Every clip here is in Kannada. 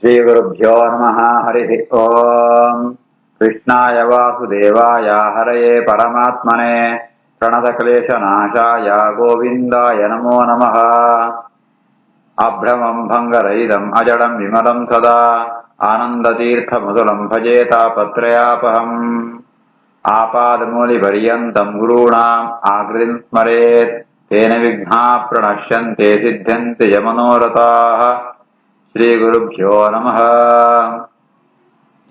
श्रीगुरुभ्यो नमः। हरिः ओम्। कृष्णाय वासुदेवाय हरये परमात्मने प्रणतक्लेशनाशाय गोविन्दाय नमो नमः। अभ्रमं भङ्गरहितम् अजडं विमलं सदा आनन्दतीर्थमधुरं भजे तापत्रयापहम्। आपादमूलिपर्यन्तं गुरूणाम् आकृतिं स्मरेत् तेन विघ्नाः प्रणश्यन्ते सिद्ध्यन्ति च मनोरथाः। श्रीगुरुभ्यो नमः।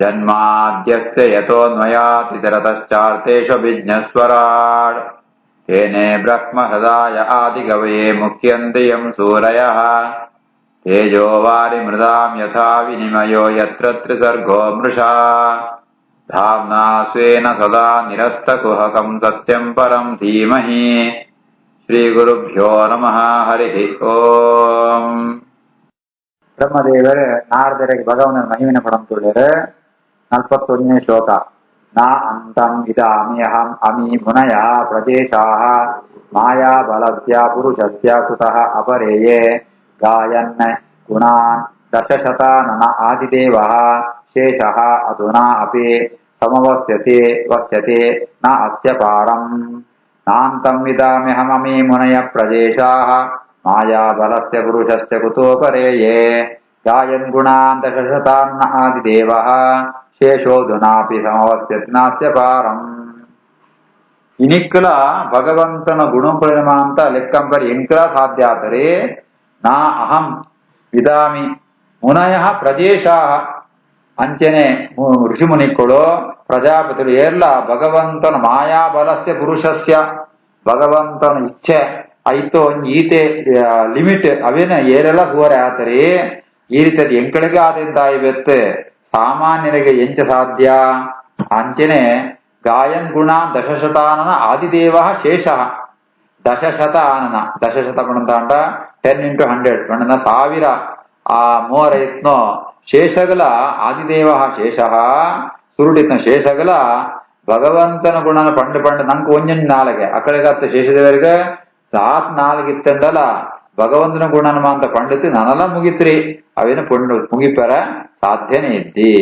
जन्माद्यस्य यतोऽन्वयातितरतश्चार्थेष्वभिज्ञस्वराट् तेने ब्रह्महृदाय आदिकवये मुह्यन्ति यं सूरयः। तेजो वारिमृदां यथा विनिमयो यत्र त्रिसर्गो मृषा धाम्ना स्वेन सदा निरस्तकुहकं सत्यं परं धीमहि। श्रीगुरुभ्यो नमः। हरिः ओम्. ಬ್ರಹ್ಮದೇವರು ನಾರದರಿಗೆ ಭಗವನ ಮಹಿಮೆನ ಪಡಂತುಳ್ಳಿರು 41ನೇ ಶ್ಲೋಕ. ನಾ ಅಂತಂ ಇದಾಮ್ಯಹಂ ಅಮಿ ಮುನಯ ಪ್ರದೇಶಾಃ ಮಾಯಾ ಬಲಸ್ಯ ಪುರುಷಸ್ಯ ಕುತಃ ಅಪರೇಯೇ ಗಾಯನ್ ಗುಣಾನ್ ದಶಶತಾನನ ಆದಿದೇವಃ ಶೇಷಃ ಅಧುನಾ ಅಪಿ ಸಮವಸ್ಯತೆ ವಸ್ಯತೆ ನ ಅಸ್ಯ ಪಾರಂ. ನಾಂತಂ ಇದಾಮ್ಯಹಂ ಅಮಿ ಮುನಯ ಪ್ರದೇಶಾಃ माया बलस्य पुरुषस्य कुतोपरेये गायन् गुणान् दशशतान्न आदिदेवः ಶೇಷೋಧುನಾಪಿ ಸಮವಸ್ಯತಿ ನಾಸ್ಯ ಪಾರಂ. ಇನಿಕ್ಕಲ ಭಗವಂತನ ಗುಣಪರಿಣಾಮ ಅಂತ ಲೆಕ್ಕಂಬರಿ ಎಂಕಲ ಸಾಧ್ಯ ಆದರೆ ನಾ ಅಹಂ ವಿದಾಮಿ ಮುನಯ ಪ್ರದೇಶ ಅಂಚನೆ ಋಷಿಮುನಿಗಳು ಪ್ರಜಾಪತಿಗಳು ಎಲ್ಲ ಭಗವಂತನ ಮಾಯಾಬಲಸ್ಯ ಪುರುಷಸ್ಯ ಭಗವಂತನ ಇಚ್ಛೆ ಆಯ್ತು ಈತೆ ಲಿಮಿಟ್ ಅವೇನ ಏರೆಲ್ಲ ಸುವರೆ ಆತರಿ ಈ ರೀತಿಯ ಎಂಕಳಿಗೆ ಆದಂತ ಇವತ್ತು ಸಾಮಾನ್ಯರಿಗೆ ಎಂಚ ಸಾಧ್ಯ ಅಂಚನೆ ಗಾಯನ್ ಗುಣ ದಶಶತಾನನ ಆದಿದೇವ ಶೇಷ ದಶಶತಾನನ ದಶಶತ ಪಣಂತಾಂಡ 10 into 100 ಪಣನ 1000 ಆ ಮೂವರೈತ್ನೋ ಶೇಷಗಲ ಆದಿದೇವ ಶೇಷ ಸುರುಡಿತ್ನ ಶೇಷಗಲ ಭಗವಂತನ ಗುಣನ ಪಂಡು ಪಂಡು ನಂಗೆ ಒಂಜನ್ ನಾಲ್ಗೆ ಅಕಡೆಗತ್ತ ಶೇಷದೇವರಿಗೆ ಸಾತ್ ನಾಲ್ಗಿತ್ತಂಡಲ ಭಗವಂತನ ಗುಣನಮ ಅಂತ ಪಂಡಿತು ನನಲ್ಲ ಮುಗಿತ್ರಿ ಅವೇನ ಪುಂಡು ಮುಗಿಪರ ಸಾಧ್ಯನೇ ಇದ್ದಿ.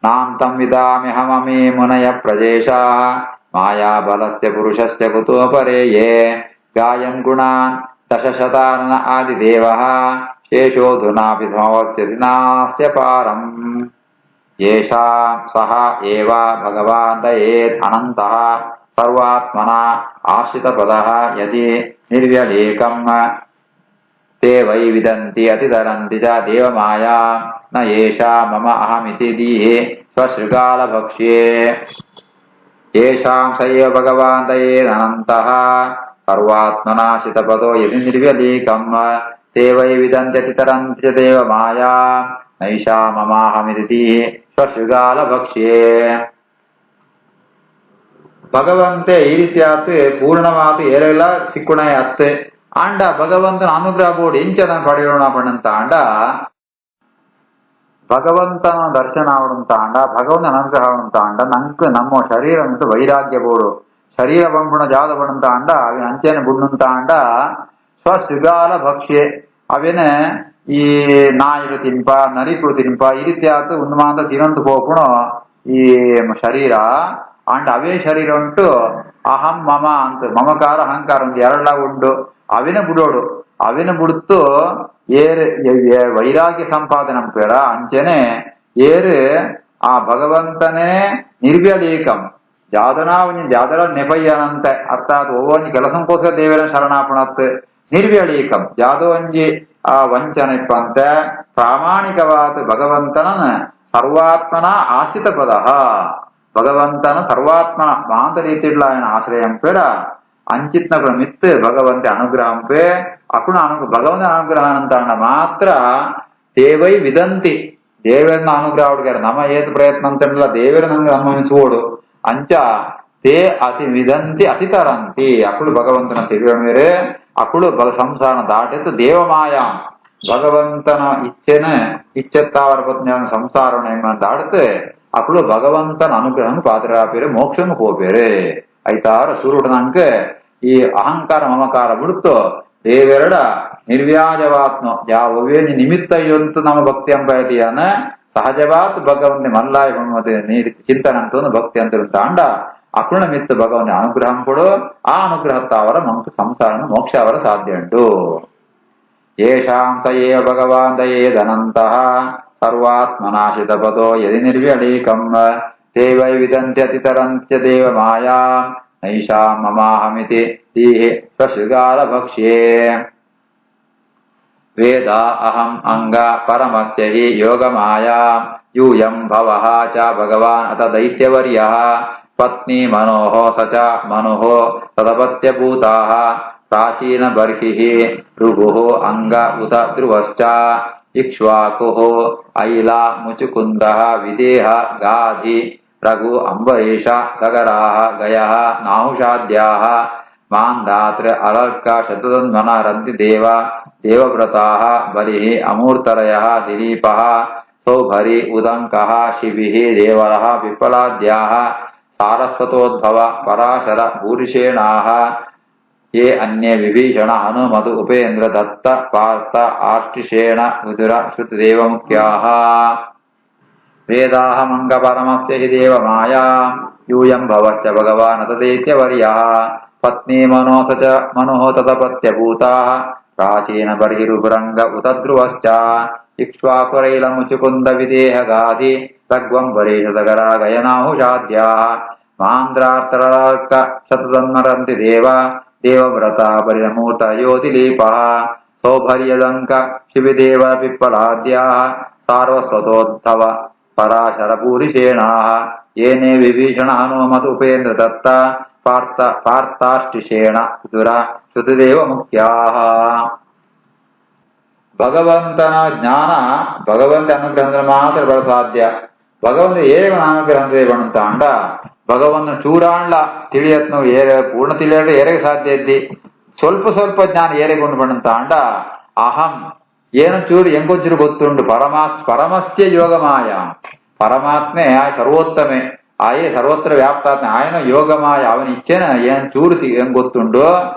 ನಾಂತಂ ವಿದಾಮ್ಯಹಮಿ ಮುನಯ ಪ್ರದೇಶ ಮಾಯಾ ಬಲಸ್ಯ ಪುರುಷಸ್ಯ ಕುತೋಪರೇಯೇ ಗಾಯನ್ ಗುಣಾನ್ ದಶಶತಾನನ ಆದಿದೇವಃ ಶೇಷೋಧುನಾಪಿ ಸಮವಸ್ಯತಿ ನಾಸ್ಯ ಪಾರಂ. ಯೇಷಾಂ ಸಹ ಏವ ಭಗವಾನ್ ದಯೇತ್ ಅನಂತಃ ಸರ್ವಾತ್ಮನ ಆಶ್ರಿತ ಪದಃ ಯದಿ ನಿರ್ವ್ಯಲೇಕಂ ತೇ ವೈ ವಿದಂತಿ ಅತಿತರಂತಿ ಚ ದೇವಮಾಯಾ ನ ಯೇಷಾ ಮಮ ಅಹಮಿತಿ ದೀಹೆ ಸ್ವಶೃಗಾಲ ಭಕ್ಷ್ಯೇ. ಯೇಷಾಂ ಸ ಏವ ಭಗವಾನ್ ದಯೇದನಂತಃ ಸರ್ವಾತ್ಮನಾಶ್ರಿತ ಪದೋ ಯದಿ ನಿರ್ವ್ಯಲೇಕಂ ತೇ ವೈ ವಿದಂತಿ ಅತಿತರಂತಿ ಚ ದೇವಮಾಯಾ ನೈಷಾ ಮಮ ಅಹಮಿತಿ ದೀಹೆ ಸ್ವಶೃಗಾಲ ಭಕ್ಷ್ಯೇ. ಭಗವಂತೆ ಈ ರೀತಿ ಆತು ಪೂರ್ಣವಾದ ಏರೆಲ್ಲ ಸಿಕ್ಕುಣ ಅತ್ತೆ ಆಂಡ ಭಗವಂತನ ಅನುಗ್ರಹ ಬೋರ್ಡ್ ಎಂಚನ ಪಡೆಯೋಣ ಪಣಂತ ಆಂಡ ಭಗವಂತನ ದರ್ಶನ ಆವಡಂತ ಆಂಡ ಭಗವಂತನ ಅನುಗ್ರಹ ಆವಡಂತ ಆಂಡ ನಂಕ್ ನಮ್ಮ ಶರೀರ ಅಂತ ವೈರಾಗ್ಯ ಬೋಡು ಶರೀರ ಬಂಬುಣ ಜಾದ ಪಡಂತ ಆಂಡ ಅವಿನ ಅಂಚೆನೆ ಬುಡ್ನಂತ ಆಂಡ ಸ್ವಶೃಗಾಲ ಭಕ್ಷ್ಯೆ ಅವೇನ ಈ ನಾಯಿರು ತಿನ್ಪ ನರಿಪುಳು ತಿನ್ಪ ಈ ರೀತಿ ಆತು ಉನ್ಮಾಂತ ತಿನ್ನಂತ ಹೋಗುಣ ಈ ಶರೀರ ಅಂಡ್ ಅವೇ ಶರೀರ ಉಂಟು ಅಹಂ ಮಮ ಅಂತ ಮಮಕಾರ ಅಹಂಕಾರ ಒಂದು ಎರಡ ಉಂಡು ಅವಿನ ಬುಡೋಡು ಅವಿನ ಬುಡುತ್ತು ಏರು ವೈರಾಗ್ಯ ಸಂಪಾದನೆ ಅಂಪೇರ ಅಂಚೆನೆ ಏರು ಆ ಭಗವಂತನೇ ನಿರ್ವ್ಯಲೇಕಂ ಜಾದನಾವನಿ ಜಾದರ ನೆಪಯ್ಯನಂತೆ ಅರ್ಥಾತ್ ಓವೊಂಜಿ ಕೆಲಸಂಕೋಸ್ಕರ ದೇವರ ಶರಣಾಪಣತ್ ನಿರ್ವ್ಯಲೇಕಂ ಜಾದೋ ಒಂಜಿ ಆ ವಂಚನೆಪ್ಪಂತೆ ಪ್ರಾಮಾಣಿಕವಾದ ಭಗವಂತನ ಸರ್ವಾತ್ಮನ ಆಶ್ರಿತ ಪದಃ ಭಗವಂತನ ಸರ್ವಾತ್ಮ ಮಾಂತ ರೀತಿಡ್ಲ ఆయన ఆశ్రయం పేర అంచిత్నకుడు మిత్ భగవంతి అనుగ్రహం పే అకుణ భగవంతుని అనుగ్రహం ಅಂತ ಮಾತ್ರ ದೇವೈ ವಿದಂತಿ ದೇವರನ್ನ ಅನುಗ್ರಹವುಡು గారు ನಮ್ಮ ಏತ್ ಪ್ರಯತ್ನ ಅಂತಲ್ಲ ದೇವರ ನಂಗೆ ಅನುಭವಿಸುವೋಡು ಅಂಚ ತೇ ಅತಿ ವಿದಂತಿ ಅತಿತರಂತಿ ಅಕುಳು ಭಗವಂತನ ತಿರುವಣವೇರೆ ಅಕುಳು ಸಂಸಾರ ದಾಟಿತ್ತು ದೇವಮಾಯ ಭಗವಂತನ ಇಚ್ಛೆತ್ತಾವರ ಪತ್ನಿ ಸಂಸಾರವನ್ನು ದಾಡುತ್ತೆ ಅప్పుడు ಭಗವಂತನ ಅನುಗ್ರಹಂ ಪಾತ್ರರಾಪೇರೆ ಮೋಕ್ಷನು ಹೋಪೇರೆ ಐತಾರ ಸುರುಡನಂಕ ಈ ಅಹಂಕಾರ ಮಮಕಾರ ಬಿಡುತ್ತೋ ದೇವೆರಡ ನಿರ್ವ್ಯಾಜವಾತ್ಮ ಯಾವವೇನು ನಿಮಿತ್ತ ಇವಂತು ನಮ್ಮ ಭಕ್ತಿ ಅಂಬಯತಿಯನ ಸಹಜವಾತ್ ಭಗವಂತ ಮಲ್ಲಾಯ ಮತ್ತೆ ಚಿಂತನ ಅಂತ ಭಕ್ತಿ ಅಂತ ತಾಂಡ ಅಪೂರ್ಣ ಮಿತ್ತ ಭಗವಂತ ಅನುಗ್ರಹಂ ಕೊಡು ಆ ಅನುಗ್ರಹತ್ತ ಅವರ ಸಂಸಾರ ಮೋಕ್ಷ ಅವರ ಸಾಧ್ಯ ಉಂಟು. ಯೇಷಾಂ ಸ ಏವ ಭಗವಾನ್ ದಯೇದನಂತಃ ಸರ್ವಾತ್ಮನಾಶಿತ ಪದೋ ಯದಿ ನಿರ್ವ್ಯಳೀಕಂ ತೇ ವೈ ವಿದಂತ್ಯ ಅತಿತರಂತ್ಯ ದೇವ ಮಾಯಾ ನೈಷಾಂ ಮಮಾಹಮಿತಿ ದೀಹೆ ಸ್ವಶೃಗಾಲ ಭಕ್ಷ್ಯೇ. ವೇದ ಅಹಂ ಅಂಗ ಪರಮಸ್ಯ ಹಿ ಯೋಗಮಾಯಾ ಯೂಯಂ ಭವಃ ಚ ಭಗವಾನ್ ಅತ ದೈತ್ಯವರ್ಯಃ ಪತ್ನಿ ಮನೋಃ ಸ ಚ ಮನುಃ ತದಪತ್ಯಭೂತಾಃ ಪ್ರಾಚೀನ ಬರ್ಹಿಃ ಋಭುಃ ಅಂಗ ಉತ ಧ್ರುವಶ್ಚ ಇಕ್ಷ್ವಾಕುಃ ಐಲ ಮುಚುಕುಂದಃ ವಿದೇಹ ಗಾಧಿ ರಘು ಅಂಬರೀಷ ಸಗರಾಃ ಗಯಃ ನಾಹುಷಾದ್ಯಾಃ ಮಾಂಧಾತೃ ಅಲರ್ಕ ಶತಧನ್ವನ ರಂತಿ ದೇವ ದೇವವ್ರತಾಃ ಬಲಿಃ ಅಮೂರ್ತರಯಃ ದಿಲೀಪಃ ಸೌಭರಿ ಉದಂಕಃ ಶಿಬಿಃ ದೇವರಃ ವಿಫಲಾದ್ಯಾಃ ಸಾರಸ್ವತೋದ್ಭವ ಪರಾಶರ ಭೂರಿಷೇಣಾಃ ಯೇ ಅನ್ಯೇ ವಿಭೀಷಣ ಹನು ಮಧು ಉಪೇಂದ್ರ ದತ್ತ ಪಾರ್ಥ ಆರ್ಟಿಷೇಣ ವಿದುರ ಶ್ರುತದೇವ ಮುಖ್ಯಾಃ. ವೇದಾಹಮಂಗ ಪರಮಸ್ಯ ಹಿ ದೇವ ಮಾಯಾ ಯೂಯಂ ಭವಶ್ಚ ಭಗವಾನ್ ತದೇತ್ಯವರ್ಯಃ ಪತ್ನಿ ಮನೋ ಸ ಚ ಮನೋಃ ತದಪತ್ಯಭೂತಾಃ ಪ್ರಾಚೀನ ಬರ್ಹಿರುಭೃಂಗ ಉತ ಧ್ರುವಶ್ಚ ಇಕ್ಷ್ವಾಕುರೈಲ ಮುಚುಕುಂದ ವಿದೇಹ ಗಾಧಿ ರಘ್ವಂಬರೀಷ ಸಗರ ಗಯನಾಹುಷಾದ್ಯಾಃ ಮಾಂದ್ರಾರ್ತರಾರ್ಕ ಶತಧನ್ವರಂತಿ ದೇವ ದೇವವ್ರತ ಪರಿಮೂರ್ತ ಯೋದಿಲೀಪಃ ಸೌಭರ್ಯದಂಕ ಶಿಬಿದೇವ ಪಿಪ್ಪಲಾದ್ಯಾಃ ಸಾರ್ವಸ್ವತೋದ್ಧವ ಪರಾಶರ ಭೂರಿಷೇಣಾಃ ಏನೇ ವಿಭೀಷಣ ಹನುಮತ್ ಉಪೇಂದ್ರ ದತ್ತ ಪಾರ್ಥಾಷ್ಟಿಷೇಣ ಸುರ ಶ್ರುತದೇವ ಮುಖ್ಯಾಃ. ಭಗವಂತನ ಜ್ಞಾನ ಭಗವಂತ ಅನುಗ್ರಹದಿಂದ ಮಾತ್ರ ಬರ ಸಾಧ್ಯ. ಭಗವಂತ ಏಕ ಅನುಗ್ರಹಂದ್ರೆ ಬಣಂತ ಅಂಡ ಭಗವಂತನ ಚೂರಾಂಡ್ಲ ತಿಳಿಯತ್ನು ಏರೆ ಪೂರ್ಣ ತಿಳಿಯಲು ಏರೆಗೆ ಸಾಧ್ಯ ಇದ್ದಿ ಸ್ವಲ್ಪ ಸ್ವಲ್ಪ ಜ್ಞಾನ ಏರೆಗೊಂಡು ಬಣಂತ ಅಂಡ ಅಹಂ ಏನು ಚೂರು ಎಂಗೊಂಚೂರು ಗೊತ್ತುಂಡು ಪರಮಸ್ಯ ಯೋಗಮಾಯ ಪರಮಾತ್ಮೆ ಸರ್ವೋತ್ತಮೆ ಆಯೇ ಸರ್ವತ್ರ ವ್ಯಾಪ್ತಾತ್ಮೆ ಆಯನ ಯೋಗಮಾಯ ಅವನ ಇಚ್ಛೆನ ಏನ್ ಚೂರು ಹೆಂಗ್ ಗೊತ್ತುಂಡು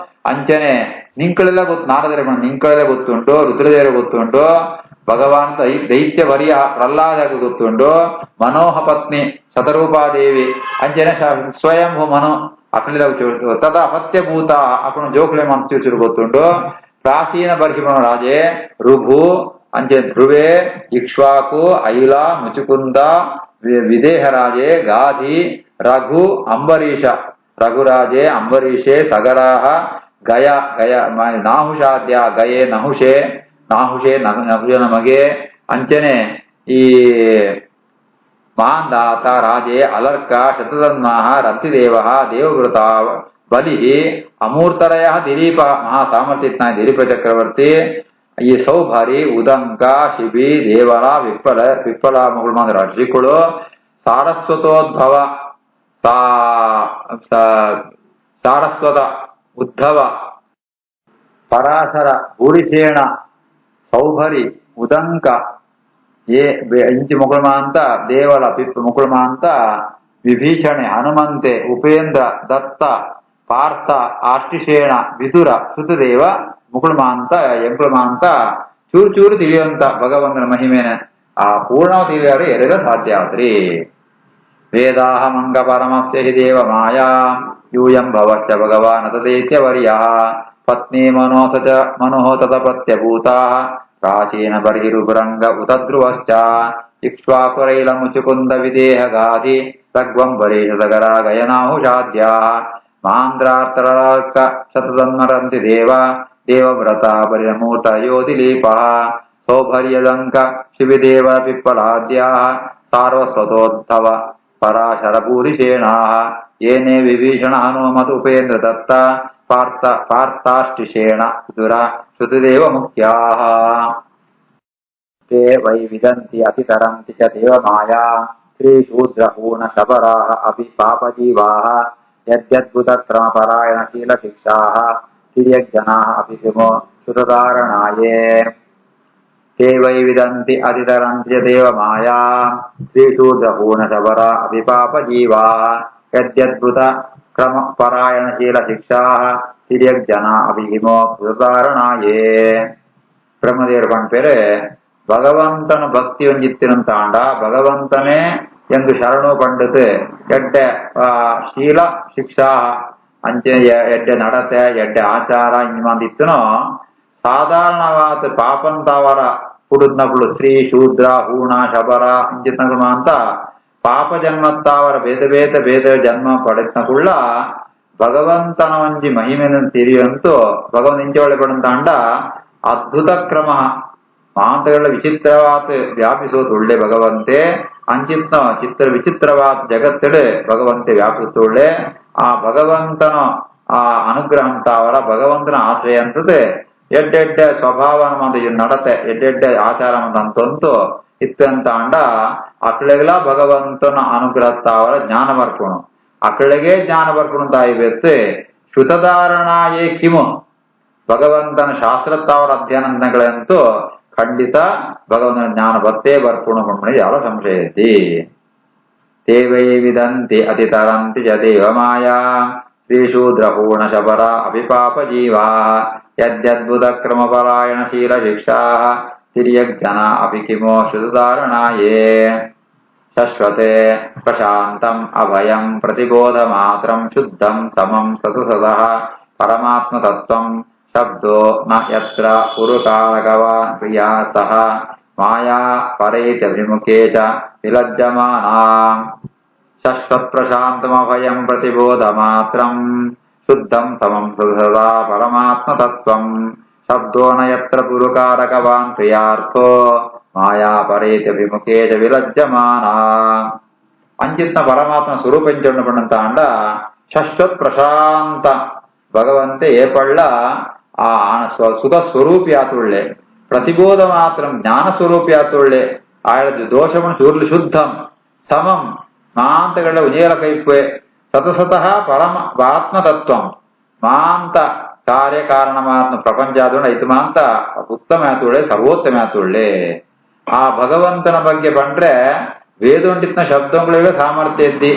ಅಂಚನೆ ನಿಂಕಳೆಲ್ಲ ಗೊತ್ತು ನಾರದರೆ ನಿಂಕಳೆಲ್ಲ ಗೊತ್ತುಂಟು ರುದ್ರದೇವರ ಗೊತ್ತುಂಟು ಭಗವಾನ್ ದೈತ್ಯ ವರ್ಯ ಪ್ರಹ್ಲಾದಾಗ ಗೊತ್ತುಂಟು ಮನೋಹ ಪತ್ನಿ ಶತರೂಪಾದೇವಿ ಅಂಚನೆ ಸ್ವಯಂಭೂ ಮನು ಅಕಳೆಲ್ಲ ತದ ಅಪತ್ಯಭೂತ ಅಕಣ ಜೋಕುಳೆ ಚೂರು ಗೊತ್ತುಂಟು ಪ್ರಾಚೀನ ಬರ್ಹಿಮನ ರಾಜೆ ಋಭು ಅಂಚೆ ಧ್ರುವೆ ಇಕ್ಷ್ವಾಕು ಐಲ ಮುಚುಕುಂದ ವಿದೇಹರಾಜೆ ಗಾಧಿ ರಘು ಅಂಬರೀಷ ರಘುರಾಜೆ ಅಂಬರೀಷೆ ಸಗರಾಹ ಗಯ ಗಯ ನಾಹುಷಾದ್ಯ ಗಯೆ ನಹುಷೆ ನಹುಷ ನಮಗೆ ಅಂಚನೆ ಈ ಮಾಂದಾತ ರಾಜೆ ಅಲರ್ಕ ಶತಧನ್ವಾಹ ರಂತಿದೇವ ದೇವವೃತ ಬಲಿ ಅಮೂರ್ತರಯ ದಿಲೀಪ ಮಹಾ ಸಾಮರ್ಥ್ಯನಾಯ ದಿಲೀಪ ಚಕ್ರವರ್ತಿ ಈ ಸೌಭಾರಿ ಉದಂಕ ಶಿಬಿ ದೇವರ ವಿಫಲ ಮುಗುಳ್ಮಾಂದ ಋಷಿಗಳು ಸಾರಸ್ವತೋದ್ಭವ ಸಾರಸ್ವತ ಉದ್ಧವ ಪರಾಶರ ಭೂರಿಷೇಣ ಸೌಭರಿ ಉದಂಕ ಇಂಚಿ ಮುಗುಳ್ಮಾಂತ ದೇವಲ ಮುಗುಳ್ಮಾಂತ ವಿಭೀಷಣೆ ಹನುಮಂತೆ ಉಪೇಂದ್ರ ದತ್ತ ಪಾರ್ಥ ಆರ್ಟಿಷೇಣ ವಿದುರ ಶ್ರುತದೇವ ಮುಗುಳ್ಮಾಂತ ಎಂಕುಳ್ಮಾಂತ ಚೂರು ಚೂರು ತಿಳಿಯುವಂತ ಭಗವಂತನ ಮಹಿಮೆನ ಆ ಪೂರ್ಣ ತಿಳಿಯಾರು ಎರೆಗ ಸಾಧ್ಯ ಆದ್ರಿ. ವೇದಾಹಮಂಗ ಪರಮಸ್ಯ ಹಿ ದೇವ ಮಾಯಾ ಯೂಯಂ ಭವಶ್ಚ ಭಗವಾನ್ ತದೇತ್ಯವರ್ಯಃ ಪತ್ನಿ ಮನೋ ಸ ಚ ಮನೋಃ ತದಪತ್ಯಭೂತಾಃ ಪ್ರಾಚೀನ ಬರ್ಹಿರುಭೃಂಗ ಉತ ಧ್ರುವಶ್ಚ ಇಕ್ಷ್ವಾಕುರೈಲ ಮುಚುಕುಂದ ವಿದೇಹ ಗಾಧಿ ರಘ್ವಂಬರೀಷ ಸಗರ ಗಯನಾಹುಷಾದ್ಯಾಃ ಮಾಂದ್ರಾರ್ತರಾರ್ಕ ಶತಧನ್ವರಂತಿ ದೇವ ದೇವವ್ರತ ಪರಿಮೂರ್ತ ಯೋದಿಲೀಪಃ ಸೌಭರ್ಯದಂಕ ಶಿಬಿದೇವ ಪಿಪ್ಪಲಾದ್ಯಾಃ ಸಾರ್ವಸ್ವತೋದ್ಧವ ಪರಾಶರ ಭೂರಿಷೇಣಾಃ ಏನೇ ವಿಭೀಷಣ ಹನುಮತ್ ಉಪೇಂದ್ರ ದತ್ತ ಪಾರ್ಥಾಷ್ಟಿಷೇಣ ವಿದುರ ಶ್ರುತದೇವ ಮುಖ್ಯಾಃ. ತೇ ವೈ ವಿದಂತಿ ಅತಿತರಂತಿ ಚ ದೇವಮಾಯಾ ಶ್ರೀಶೂದ್ರಹೂಣ ಶಬರಾಃ ಅಪಿ ಪಾಪಜೀವಾಃ ಯದ್ಯದ್ಭುತ ಕ್ರಮಪರಾಯಣ ಶೀಲಶಿಕ್ಷಾಃ ತಿರ್ಯಜ್ಜನಾಃ ಅಪಿ ಕಿಮೋ ಶ್ರುತಧಾರಣಾಯೇ. ತೇ ವೈ ವಿದಂತಿ ಅತಿತರಂತಿ ಚ ದೇವಮಾಯಾ ಶ್ರೀಶೂದ್ರಹೂಣ ಶಬರಾ ಅಪಿ ಪಾಪಜೀವಾಃ ಯದ್ಯದ್ಭುತ ಕ್ರಮಪರಾಯಣ ಶೀಲಶಿಕ್ಷಾಃ ತಿರ್ಯಜ್ಜನಾಃ ಅಪಿ ಕಿಮೋ ಶ್ರುತಧಾರಣಾಯೇ. ಬ್ರಹ್ಮದೇವರು ಪಂಪೇರೆ ಭಗವಂತನ ಭಕ್ತಿ ಒಂಜಿತ್ತಿನಂತಾಂಡ ಭಗವಂತನೇ ಎಂದು ಶರಣು ಪಂಡಿತು ಎಡ್ಡೆ ಶೀಲ ಶಿಕ್ಷಾ ಅಂಚೆ ಎಡ್ಡೆ ನಡತೆ ಎಡ್ಡೆ ಆಚಾರ ಇಂದಿತ್ತನೋ ಸಾಧಾರಣವಾದ ಪಾಪಂತವರ ಕುಡುದ್ನಗಳು ಸ್ತ್ರೀ ಶೂದ್ರ ಹೂಣ ಶಬರ ಇಂಚಿತ್ನಗಳು ಅಂತ ಪಾಪ ಜನ್ಮತ್ತಾವರ ಬೇದ ಜನ್ಮ ಪಡೆದ್ನಗುಳ್ಳ ಭಗವಂತನ ಒಂಜಿ ಮಹಿಮೆನ ತಿರಿಯಂತೂ ಭಗವಂತ ಇಂಚೊಳೆ ಪಡಂತಾಂಡ ಅದ್ಭುತ ಕ್ರಮ ಮಾಂತಗಳ ವಿಚಿತ್ರವಾದ ವ್ಯಾಪಿಸೋದು ಒಳ್ಳೆ ಭಗವಂತೆ ಅಂಚಿತ್ನ ವಿಚಿತ್ರವಾದ ಜಗತ್ತಡೆ ಭಗವಂತೆ ವ್ಯಾಪಿಸೋಳ್ಳೆ ಆ ಭಗವಂತನ ಆ ಅನುಗ್ರಹ ಅಂತಾವರ ಭಗವಂತನ ಆಶ್ರಯ ಅಂತದೆ ಎಡ್ಡೆಡ್ಡೆ ಸ್ವಭಾವ ನಡತೆ ಎಡ್ಡೆಡ್ಡೆ ಆಚಾರ ಅಂತಂತೂ ಇತ್ತಂತ ಅಂಡ ಅಕ್ಳೆಗಳ ಭಗವಂತನ ಅನುಗ್ರಹತ್ತಾವರ ಜ್ಞಾನ ಬರ್ಕೊಣು ಅಕ್ಳೆಗೆ ಜ್ಞಾನ ಬರ್ಕೊಣು ತಾಯಿ ಬೆತ್ತು ಶ್ರುತಧಾರಣಾಯೇ ಕಿಮು ಭಗವಂತನ ಶಾಸ್ತ್ರತ್ತಾವರ ಅಧ್ಯಯನಗಳಂತೂ ಖಂಡಿತ ಭಗವಂತನ ಜ್ಞಾನ ಬತ್ತೇ ಬರ್ಕೊಣು ಕೊಂಡ್ಮಣಿ ಯಾವ ಸಂಶಯ ಐತಿ ದೇವೈ ವಿದಂತಿ ಅತಿತರಂತಿ ಚ ದೇವ ಮಾಯಾ ಶ್ರೀಶೂದ್ರ ಪೂರ್ಣ ಶಬರ ಅಭಿಪಾಪ ಜೀವಾ ಯದ್ಯದ್ಭುತ ಕ್ರಮಪರಾಯಣ ಶೀಲ ಶಿಕ್ಷಾ ತಿರ್ಯಜ್ಞನ ಅಪಿ ಕಿಮೋ ಶ್ರುತಧಾರಣಾಯೇ ಶಶ್ವತೆ ಪ್ರಶಾಂತಂ ಅಭಯಂ ಪ್ರತಿಬೋಧ ಮಾತ್ರಂ ಶುದ್ಧಂ ಸಮಂ ಸತಸತಃ ಪರಮಾತ್ಮ ತತ್ವಂ ಶಬ್ದೋ ನ ಯತ್ರ ಪುರುಕಾರಕವಾನ್ ಕ್ರಿಯಾತಃ ಮಾಯಾ ಪರೈತ್ಯಭಿಮುಖೇ ಚ ವಿಲಜ್ಜಮಾನಾ ಶಶ್ವತ್ ಪ್ರಶಾಂತಮಭಯಂ ಪ್ರತಿಬೋಧ ಮಾತ್ರಂ ಶುದ್ಧಂ ಸಮಂ ಸದಾ ಪರಮಾತ್ಮ ತತ್ವಂ ಶಬ್ದೋ ನ ಯತ್ರ ಪುರುಕಾರಕವಾನ್ ಕ್ರಿಯಾರ್ಥೋ ಮಾಯಾ ಪರೈತ್ಯಭಿಮುಖೇ ಚ ವಿಲಜ್ಜಮಾನ ಅಂಚಿತ್ನ ಪರಮಾತ್ಮ ಸ್ವರೂಪಂಚನ್ನು ಪಣ್ಣಂತಾಂಡ ಶಶ್ವತ್ ಪ್ರಶಾಂತ ಭಗವಂತೆ ಏಪಳ್ಳ ಆ ಸುಖ ಸ್ವರೂಪಿ ಆತುಳ್ಳೆ ಪ್ರತಿಬೋಧ ಮಾತ್ರ ಜ್ಞಾನ ಸ್ವರೂಪಿ ಆತುಳ್ಳೆ ಆಳ ದೋಷವನ್ನು ಚೂರ್ಲಿ ಶುದ್ಧಂ ಸಮಂ ಮಾಂತಗಳ ಉಜೇಲ ಕೈಪೆ ಸತಸತಃ ಪರಮ ಆತ್ಮತತ್ವಂ ಮಾಂತ ಕಾರ್ಯಕಾರಣಮಾತ್ಮ ಪ್ರಪಂಚಾದುಳ್ಳ ಐತು ಮಾಂತ ಉತ್ತಮ ಆತುಳ್ಳೆ ಸರ್ವೋತ್ತಮ ಆತುಳ್ಳೆ ಆ ಭಗವಂತನ ಬಗ್ಗೆ ಬಂದ್ರೆ ವೇದೋಂಟಿತ್ನ ಶಬ್ದಗಳಿಗೆ ಸಾಮರ್ಥ್ಯ ಇದ್ದಿ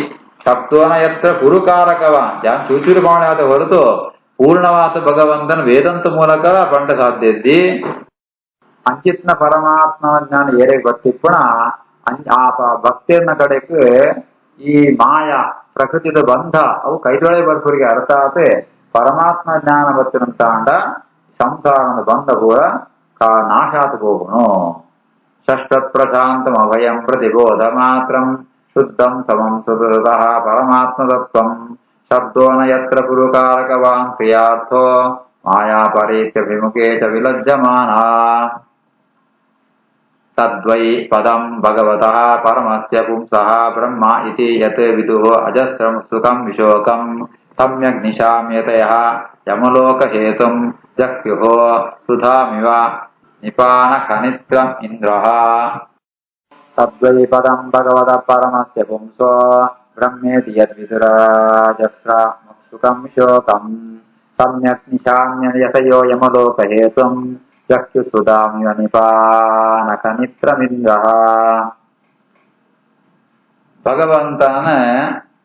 ಶಬ್ದೋನ ಎತ್ರ ಗುರುಕಾರಕವ ಜಾನ್ ಚೂಚೂರುಕೋಣೆ ಹೊರತು ಪೂರ್ಣವಾದ ಭಗವಂತನ ವೇದಂತ ಮೂಲಕ ಬಂಡ ಸಾಧ್ಯ ಇದ್ದಿ ಅಂಚಿತ್ನ ಪರಮಾತ್ಮ ಜ್ಞಾನ ಏರೆಗೆ ಬರ್ತಿಪ್ಪಣ ಆ ಭಕ್ತಿಯನ್ನ ಕಡೆಗೆ ಈ ಮಾಯ ಪ್ರಕೃತಿದ ಬಂಧ ಅವು ಕೈದೊಳೆ ಬರ್ಪುರಿಗೆ ಅರ್ಥ ಆತೆ ಪರಮಾತ್ಮ ಜ್ಞಾನ ಬರ್ತಿರಂತ ಅಂಡ ಸಂಸಾರದ ಬಂಧ ಕೂಡ ನಾಶಾತ್ ಹೋಗುನು ಷಷ್ಠತ್ ಪ್ರಶಾಂತಂ ಅಭಯಂ ಪ್ರತಿಬೋಧ ಮಾತ್ರಂ ಶುದ್ಧಂ ಸಮಂ ಸದಸತಃ ಪರಮಾತ್ಮ ತತ್ವಂ ಶಬ್ದೋ ನ ಯತ್ರ ಪುರುಕಾರಕವಾನ್ ಕ್ರಿಯಾರ್ಥೋ ಮಾಯಾ ಪರೈತ್ಯಭಿಮುಖೇ ಚ ವಿಲಜ್ಜಮಾನ ತದ್ವೈ ಪದಂ ಭಗವತಃ ಪರಮಸ್ಯ ಪುಂಸಃ ಬ್ರಹ್ಮ ಇತಿ ಯತ್ ವಿದುಃ ಅಜಸ್ರಂ ಸುಖಂ ವಿಶೋಕಂ ಸಮ್ಯಗ್ ನಿಶಾಮ್ಯತಯಃ ಯಮಲೋಕ ಹೇತುಂ ಜಕ್ಯುಃ ಸುಧಾಮಿವ ನಿಪಾನ ಖನಿತ್ರಂ ಇಂದ್ರಃ ತದ್ವೈ ಪದಂ ಭಗವತಃ ಪರಮಸ್ಯ ಪುಂಸೋ ಬ್ರಹ್ಮೇತಿ ಯದ್ವಿದುರಾಜಸ್ರ ಸುಖಂ ವಿಶೋಕಂ ಸಮ್ಯಕ್ ನಿಶಾಮ್ಯತಯೋ ಯಮಲೋಕ ಹೇತುಂ ಜಕ್ಯು ಸುಧಾಮಿವ ನಿಪಾನ ಖನಿತ್ರಮಿಂದ್ರಃ ಭಗವಂತನ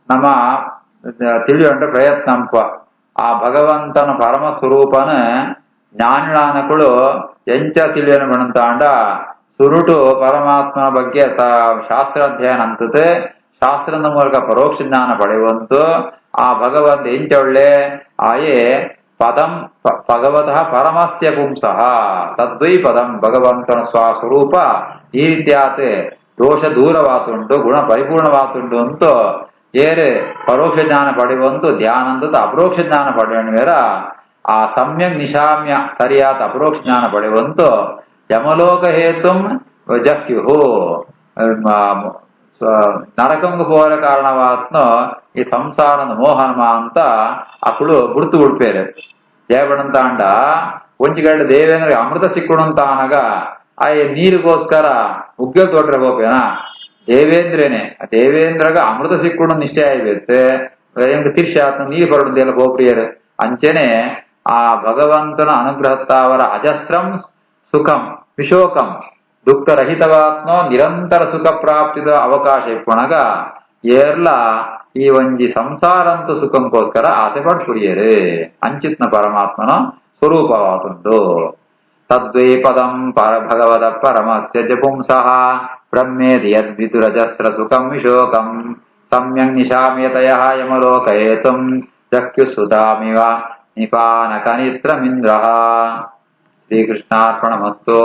ನಮ್ಮ ತಿಳಿಯುವಂತ ಪ್ರಯತ್ನಂಪ ಆ ಭಗವಂತನ ಪರಮ ಸ್ವರೂಪನ ಜ್ಞಾನಿಗಳಾನಗಳು ಎಂಚ ತಿಳಿಯನು ಬಣಂತಾಂಡ ಸುರುಟು ಪರಮಾತ್ಮನ ಬಗ್ಗೆ ಶಾಸ್ತ್ರಾಧ್ಯಯನ ಅಂತದೆ ಶಾಸ್ತ್ರದ ಮೂಲಕ ಪರೋಕ್ಷ ಜ್ಞಾನ ಪಡೆಯುವಂತು ಆ ಭಗವಂತ ಎಂಚೊಳ್ಳೆ ಆಯೇ ಪದಂ ಭಗವತಃ ಪರಮಸ್ಯ ಪುಂಸಃ ತದ್ವೈ ಪದಂ ಭಗವಂತನ ಸ್ವಸ್ವರೂಪ ಈ ರೀತಿಯಾತೆ ದೋಷ ದೂರವಾತುಂಟು ಗುಣ ಪರಿಪೂರ್ಣವಾತುಂಟು ಅಂತೂ ಏರೆ ಪರೋಕ್ಷ ಜ್ಞಾನ ಪಡೆಯುವಂತು ಧ್ಯಾನಂದದ ಅಪರೋಕ್ಷ ಜ್ಞಾನ ಪಡೆಯುವ ಆ ಸಮ್ಯಕ್ ನಿಶಾಮ್ಯ ಸರಿಯಾದ ಅಪರೋಕ್ಷ ಜ್ಞಾನ ಪಡೆಯುವಂತು ಯಮಲೋಕ ಹೇತುಂ ಜಕ್ಯುಹು ನರಕಂಗ ಹೋರ ಕಾರಣವಾತ್ನೋ ಈ ಸಂಸಾರದ ಮೋಹನಮ ಅಂತ ಅಕ್ಕಳು ಗುರುತು ಉಡ್ಪೇರೆ ಜಯಬಣಂತ ಅಂಡ ಒಂಚಿಗಡ್ಡ ದೇವೇಂದ್ರ ಅಮೃತ ಸಿಕ್ಕುಣಂತ ಅನಗ ಆ ನೀರಿಗೋಸ್ಕರ ಉಗ್ಗಲ್ ತೋಟ್ರೆ ಹೋಗ್ಬೇನ ದೇವೇಂದ್ರಗ ಅಮೃತ ಸಿಕ್ಕುಣ ನಿಶ್ಚಯ ಆಯ್ಬೇತೆ ಹೆಂಗ ತಿರ್ಷ ನೀರು ಬರೋದೆಲ್ಲ ಗೋಪ್ರಿಯರು ಅಂಚೆನೆ ಆ ಭಗವಂತನ ಅನುಗ್ರಹತ್ತಾವರ ಅಜಸ್ರಂ ಸುಖಂ ವಿಶೋಕಂ ದುಃಖರಹಿತವಾತ್ನೋ ನಿರಂತರ ಸುಖ ಪ್ರಾಪ್ತಿದ ಅವಕಾಶ ಇಪ್ಪಣಗ ಏರ್ಲ ಈ ಒಂಜಿ ಸಂಸಾರಂತು ಸುಖಂಕೋಸ್ಕರ ಆಸೆ ಪಡ್ಪುರಿಯರು ಅಂಚಿತ್ನ ಪರಮಾತ್ಮನ ಸ್ವರೂಪವಾದುಂಟು ತದ್ವೈಪದಂ ಭಗವದ ಪರಮಸ್ಯ ಜಪುಂಸಃ ಬ್ರಹ್ಮೇದಿ ಯದ್ವಿದುರಜಸ್ರಸುಖಂ ವಿಶೋಕಂ ಸಮ್ಯಕ್ ನಿಶಾಮ್ಯತಯಃ ಯಮಲೋಕಯೇತುಂ ಚಕ್ಷುಸುಧಾಮಿವ ನಿಪಾನಕನಿತ್ರಮಿಂದ್ರಃ. ಶ್ರೀಕೃಷ್ಣಾರ್ಪಣಮಸ್ತು.